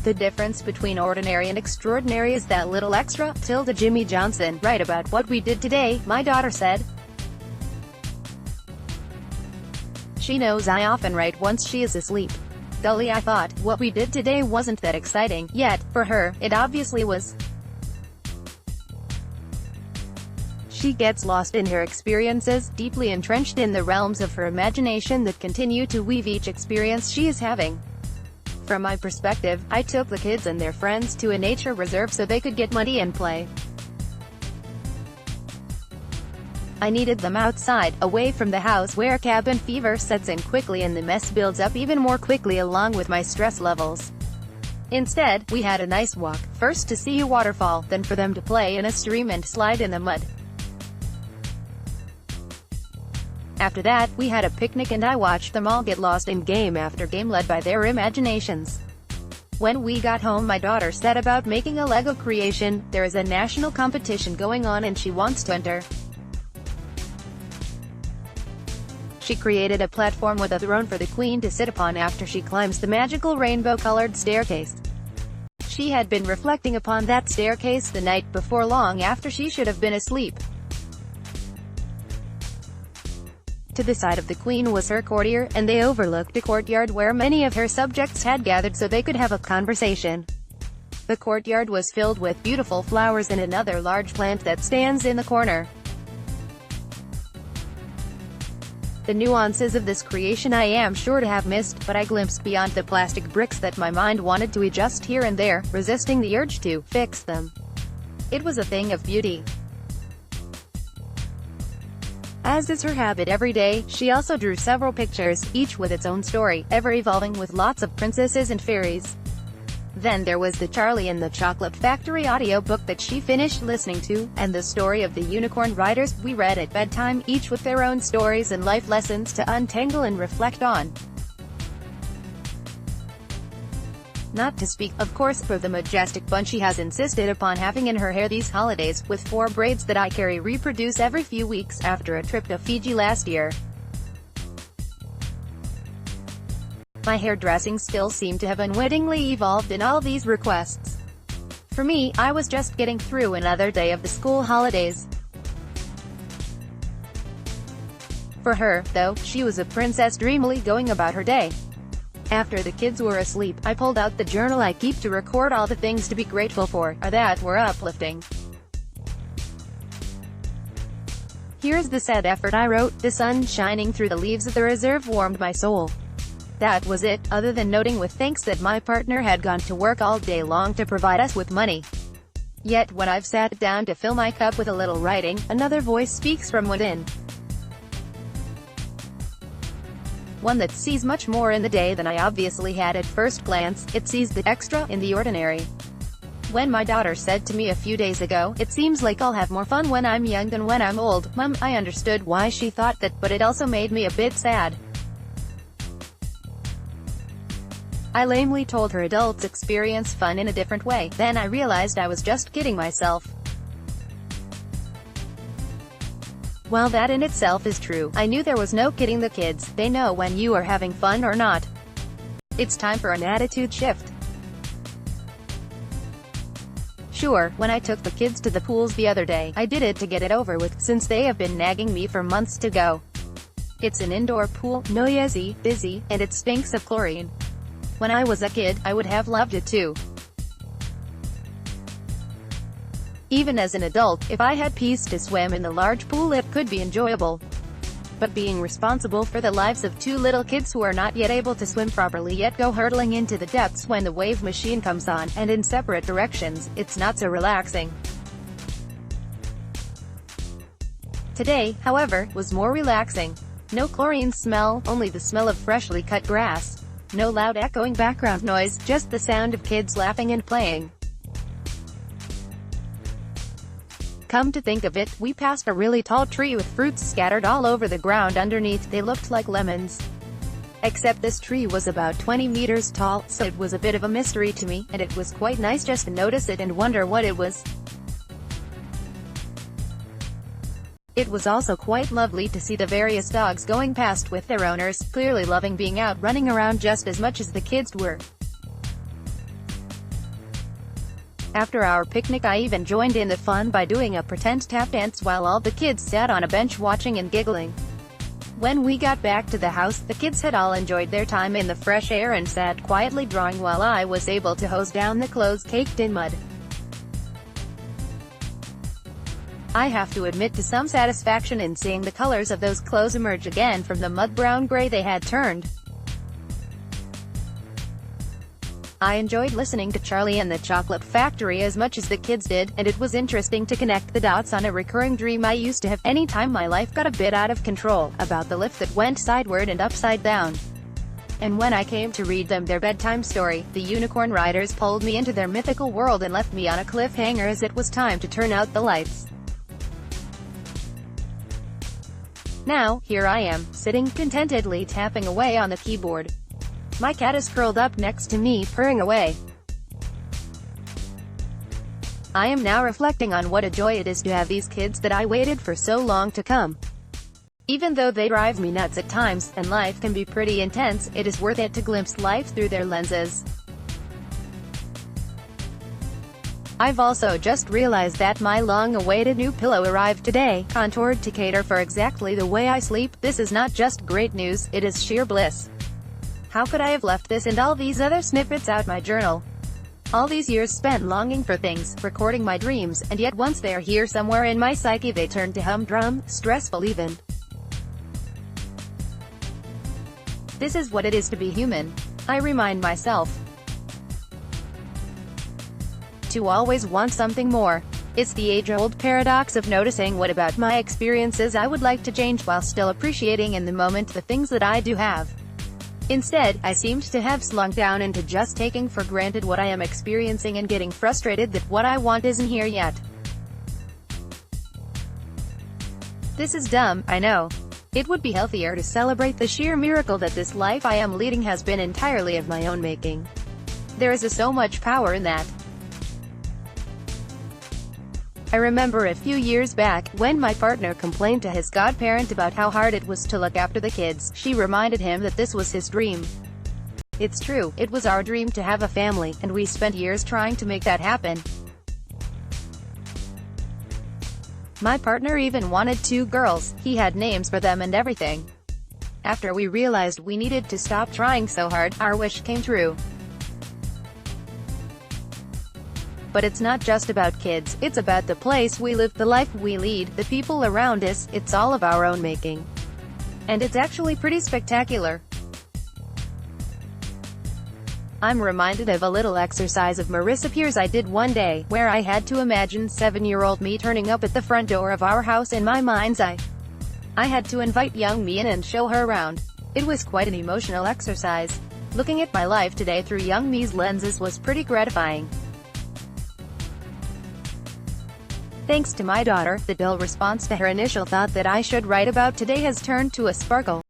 The difference between ordinary and extraordinary is that little extra. Jimmy Johnson, right about what we did today, my daughter said. She knows I often write once she is asleep. Dully I thought, what we did today wasn't that exciting, yet, for her, it obviously was. She gets lost in her experiences, deeply entrenched in the realms of her imagination that continue to weave each experience she is having. From my perspective, I took the kids and their friends to a nature reserve so they could get muddy and play. I needed them outside, away from the house where cabin fever sets in quickly and the mess builds up even more quickly along with my stress levels. Instead, we had a nice walk, first to see a waterfall, then for them to play in a stream and slide in the mud. After that, we had a picnic and I watched them all get lost in game after game led by their imaginations. When we got home, my daughter said about making a Lego creation. There is a national competition going on and she wants to enter. She created a platform with a throne for the queen to sit upon after she climbs the magical rainbow-colored staircase. She had been reflecting upon that staircase the night before, long after she should have been asleep. To the side of the queen was her courtier, and they overlooked a courtyard where many of her subjects had gathered so they could have a conversation. The courtyard was filled with beautiful flowers and another large plant that stands in the corner. The nuances of this creation I am sure to have missed, but I glimpsed beyond the plastic bricks that my mind wanted to adjust here and there, resisting the urge to fix them. It was a thing of beauty. As is her habit every day, she also drew several pictures, each with its own story, ever evolving with lots of princesses and fairies. Then there was the Charlie and the Chocolate Factory audiobook that she finished listening to, and the story of the Unicorn Riders we read at bedtime, each with their own stories and life lessons to untangle and reflect on. Not to speak, of course, of the majestic bun she has insisted upon having in her hair these holidays, with 4 braids that I carry reproduce every few weeks after a trip to Fiji last year. My hairdressing skills seem to have unwittingly evolved in all these requests. For me, I was just getting through another day of the school holidays. For her, though, she was a princess dreamily going about her day. After the kids were asleep, I pulled out the journal I keep to record all the things to be grateful for, or that were uplifting. Here's the sad effort I wrote. The sun shining through the leaves of the reserve warmed my soul. That was it, other than noting with thanks that my partner had gone to work all day long to provide us with money. Yet when I've sat down to fill my cup with a little writing, another voice speaks from within. One that sees much more in the day than I obviously had at first glance. It sees the extra in the ordinary. When my daughter said to me a few days ago, "It seems like I'll have more fun when I'm young than when I'm old," Mum, I understood why she thought that, but it also made me a bit sad. I lamely told her adults experience fun in a different way. Then I realized I was just kidding myself. While that in itself is true, I knew there was no kidding the kids. They know when you are having fun or not. It's time for an attitude shift. Sure, when I took the kids to the pools the other day, I did it to get it over with, since they have been nagging me for months to go. It's an indoor pool, noisy, busy, and it stinks of chlorine. When I was a kid, I would have loved it too. Even as an adult, if I had peace to swim in the large pool, it could be enjoyable. But being responsible for the lives of 2 little kids who are not yet able to swim properly yet go hurtling into the depths when the wave machine comes on, and in separate directions, it's not so relaxing. Today, however, was more relaxing. No chlorine smell, only the smell of freshly cut grass. No loud echoing background noise, just the sound of kids laughing and playing. Come to think of it, we passed a really tall tree with fruits scattered all over the ground underneath. They looked like lemons. Except this tree was about 20 meters tall, so it was a bit of a mystery to me, and it was quite nice just to notice it and wonder what it was. It was also quite lovely to see the various dogs going past with their owners, clearly loving being out running around just as much as the kids were. After our picnic I even joined in the fun by doing a pretend tap dance while all the kids sat on a bench watching and giggling. When we got back to the house, the kids had all enjoyed their time in the fresh air and sat quietly drawing while I was able to hose down the clothes caked in mud. I have to admit to some satisfaction in seeing the colors of those clothes emerge again from the mud-brown gray they had turned. I enjoyed listening to Charlie and the Chocolate Factory as much as the kids did, and it was interesting to connect the dots on a recurring dream I used to have anytime my life got a bit out of control, about the lift that went sideward and upside down. And when I came to read them their bedtime story, the Unicorn Riders pulled me into their mythical world and left me on a cliffhanger as it was time to turn out the lights. Now, here I am, sitting contentedly tapping away on the keyboard. My cat is curled up next to me, purring away. I am now reflecting on what a joy it is to have these kids that I waited for so long to come. Even though they drive me nuts at times, and life can be pretty intense, it is worth it to glimpse life through their lenses. I've also just realized that my long-awaited new pillow arrived today, contoured to cater for exactly the way I sleep. This is not just great news, it is sheer bliss. How could I have left this and all these other snippets out my journal? All these years spent longing for things, recording my dreams, and yet once they are here somewhere in my psyche they turn to humdrum, stressful even. This is what it is to be human. I remind myself to always want something more. It's the age-old paradox of noticing what about my experiences I would like to change while still appreciating in the moment the things that I do have. Instead, I seemed to have slunk down into just taking for granted what I am experiencing and getting frustrated that what I want isn't here yet. This is dumb, I know. It would be healthier to celebrate the sheer miracle that this life I am leading has been entirely of my own making. There is so much power in that. I remember a few years back, when my partner complained to his godparent about how hard it was to look after the kids, she reminded him that this was his dream. It's true, it was our dream to have a family, and we spent years trying to make that happen. My partner even wanted 2 girls, he had names for them and everything. After we realized we needed to stop trying so hard, our wish came true. But it's not just about kids, it's about the place we live, the life we lead, the people around us, it's all of our own making. And it's actually pretty spectacular. I'm reminded of a little exercise of Marissa Peer's I did one day, where I had to imagine 7-year-old me turning up at the front door of our house in my mind's eye. I had to invite young me in and show her around. It was quite an emotional exercise. Looking at my life today through young me's lenses was pretty gratifying. Thanks to my daughter, the dull response to her initial thought that I should write about today has turned to a sparkle.